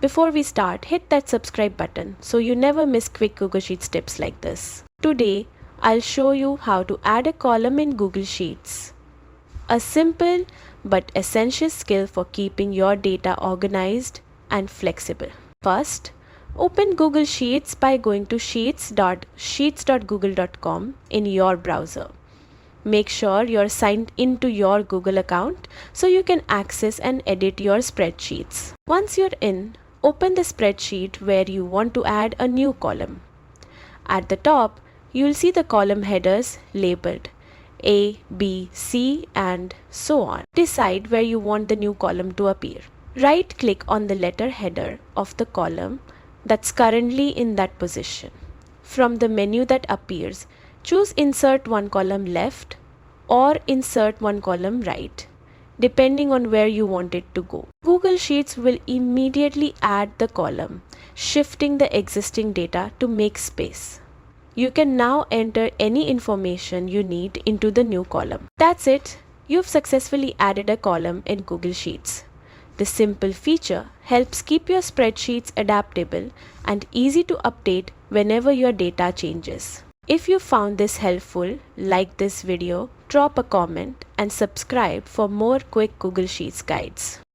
Before we start, hit that subscribe button so you never miss quick Google Sheets tips like this. Today, I'll show you how to add a column in Google Sheets. A simple but essential skill for keeping your data organized and flexible. First, open Google Sheets by going to sheets.google.com in your browser. Make sure you're signed into your Google account so you can access and edit your spreadsheets. Once you're in, open the spreadsheet where you want to add a new column. At the top, you'll see the column headers labeled A, B, C, and so on. Decide where you want the new column to appear. Right-click on the letter header of the column that's currently in that position. From the menu that appears, choose Insert one column left or Insert one column right, depending on where you want it to go. Google Sheets will immediately add the column, shifting the existing data to make space. You can now enter any information you need into the new column. That's it. You've successfully added a column in Google Sheets. This simple feature helps keep your spreadsheets adaptable and easy to update whenever your data changes. If you found this helpful, like this video, drop a comment and subscribe for more quick Google Sheets guides.